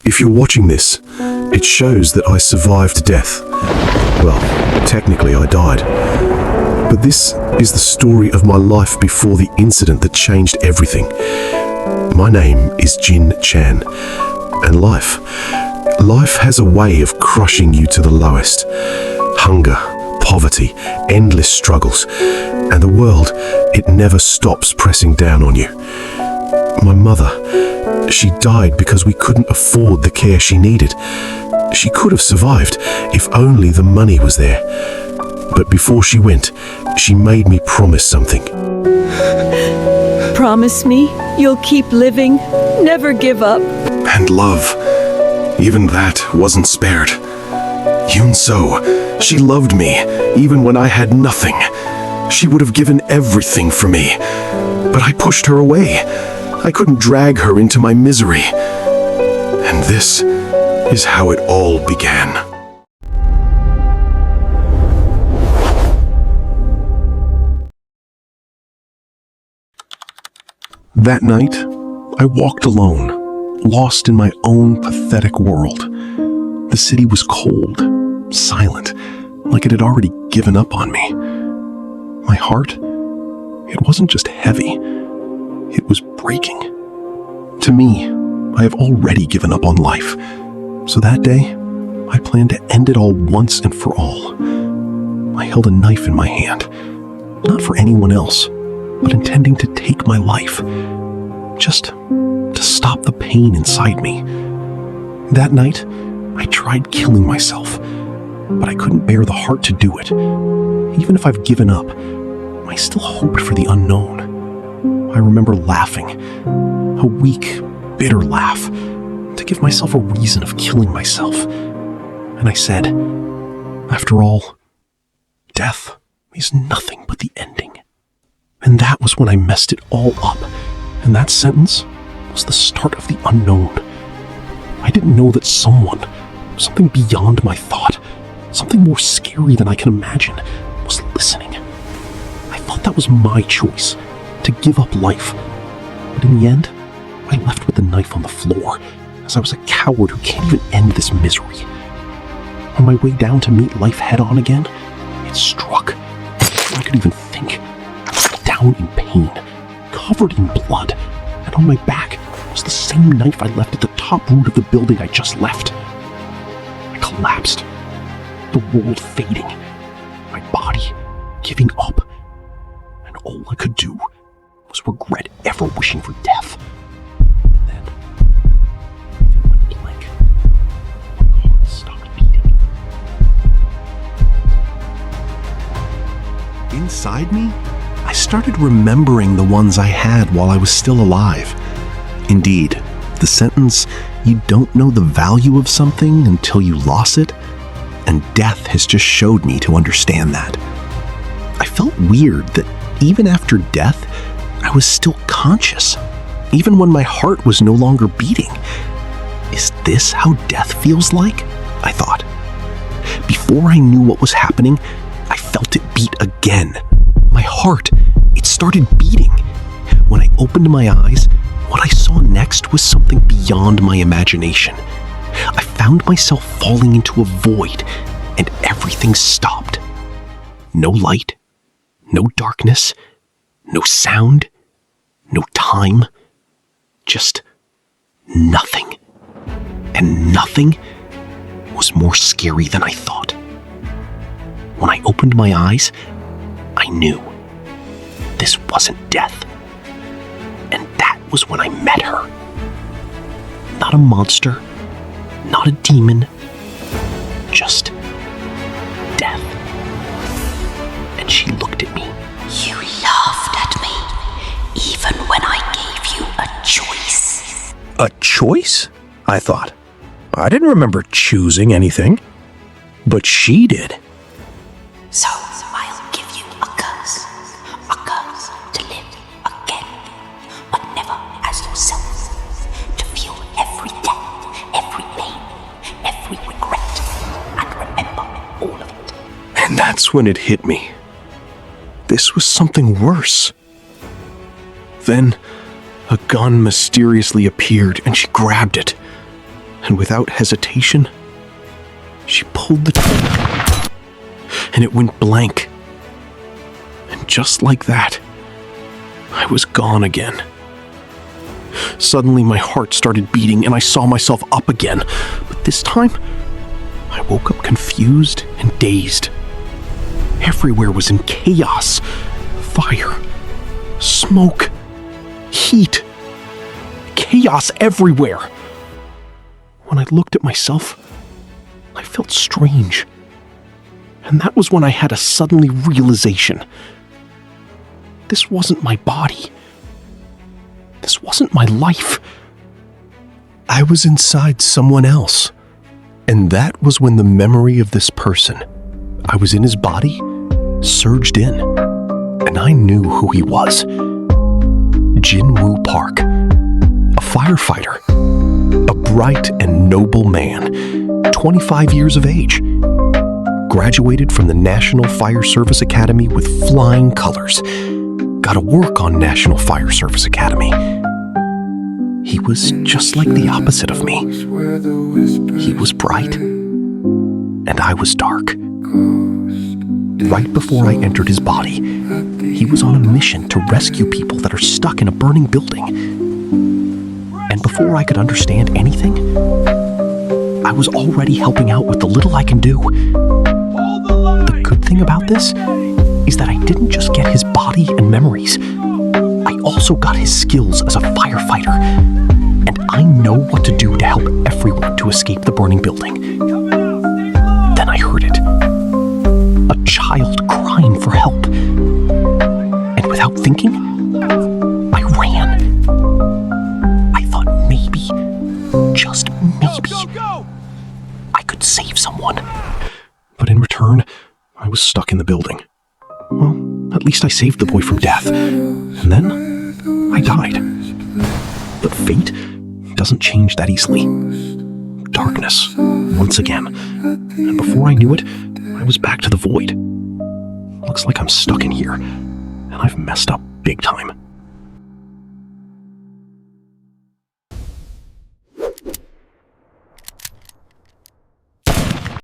If you're watching this, it shows that I survived death. Well, technically I died. But this is the story of my life before the incident that changed everything. My name is Jin Chan, and life has a way of crushing you to the lowest. Hunger, poverty, endless struggles, and the world, it never stops pressing down on you. My mother, she died because we couldn't afford the care she needed. She could have survived if only the money was there. But before she went, she made me promise something. Promise me you'll keep living, never give up. And love, even that wasn't spared. Yun-so, she loved me even when I had nothing. She would have given everything for me. But I pushed her away. I couldn't drag her into my misery. And this is how it all began. That night, I walked alone, lost in my own pathetic world. The city was cold, silent, like it had already given up on me. My heart, it wasn't just heavy, it was breaking. To me, I have already given up on life. So that day, I planned to end it all once and for all. I held a knife in my hand, not for anyone else, but intending to take my life, just to stop the pain inside me. That night, I tried killing myself, but I couldn't bear the heart to do it. Even if I've given up, I still hoped for the unknown. I remember laughing, a weak, bitter laugh, to give myself a reason of killing myself. And I said, after all, death is nothing but the ending. And that was when I messed it all up. And that sentence was the start of the unknown. I didn't know that something beyond my thought, something more scary than I can imagine, was listening. I thought that was my choice, to give up life. But in the end, I left with the knife on the floor, as I was a coward who can't even end this misery. On my way down to meet life head-on again, it struck. Before I could even think, I was down in pain, covered in blood, and on my back was the same knife I left at the top root of the building I just left. I collapsed, the world fading, my body giving up, and all I could do was regret ever wishing for death. Then, everything went blank. My heart stopped beating. Inside me, I started remembering the ones I had while I was still alive. Indeed, the sentence, "You don't know the value of something until you lost it," and death has just showed me to understand that. I felt weird that even after death, I was still conscious, even when my heart was no longer beating. Is this how death feels like? I thought. Before I knew what was happening, I felt it beat again. My heart, it started beating. When I opened my eyes, what I saw next was something beyond my imagination. I found myself falling into a void, and everything stopped. No light, no darkness, no sound, no time, just nothing. And nothing was more scary than I thought. When I opened my eyes, I knew this wasn't death. And that was when I met her. Not a monster, not a demon, just death. And she looked at me. You laughed at me, even when I gave you a choice. A choice? I thought. I didn't remember choosing anything. But she did. So I'll give you a curse to live again, but never as yourself, to feel every death, every pain, every regret, and remember all of it. And that's when it hit me. This was something worse. Then, a gun mysteriously appeared and she grabbed it. And without hesitation, she pulled the trigger, and it went blank. And just like that, I was gone again. Suddenly, my heart started beating, and I saw myself up again. But this time, I woke up confused and dazed. Everywhere was in chaos. Fire, smoke, heat. Chaos everywhere. When I looked at myself, I felt strange. And that was when I had a suddenly realization. This wasn't my body. This wasn't my life. I was inside someone else. And that was when the memory of this person, I was in his body, surged in. And I knew who he was. Jin-Woo Park. A firefighter. A bright and noble man. 25 years of age. Graduated from the National Fire Service Academy with flying colors. Got to work on National Fire Service Academy. He was just like the opposite of me. He was bright, and I was dark. Right before I entered his body, he was on a mission to rescue people that are stuck in a burning building. And before I could understand anything, I was already helping out with the little I can do. The good thing about this is that I didn't just get his body and memories. I also got his skills as a firefighter. And I know what to do to help everyone to escape the burning building. Then I heard it. A child crying for help. And without thinking, I ran. I thought maybe, just maybe, I could save someone. But in return, I was stuck in the building. Well, at least I saved the boy from death. And then, I died. But fate doesn't change that easily. Darkness, once again. And before I knew it, I was back to the void. Looks like I'm stuck in here, and I've messed up big time.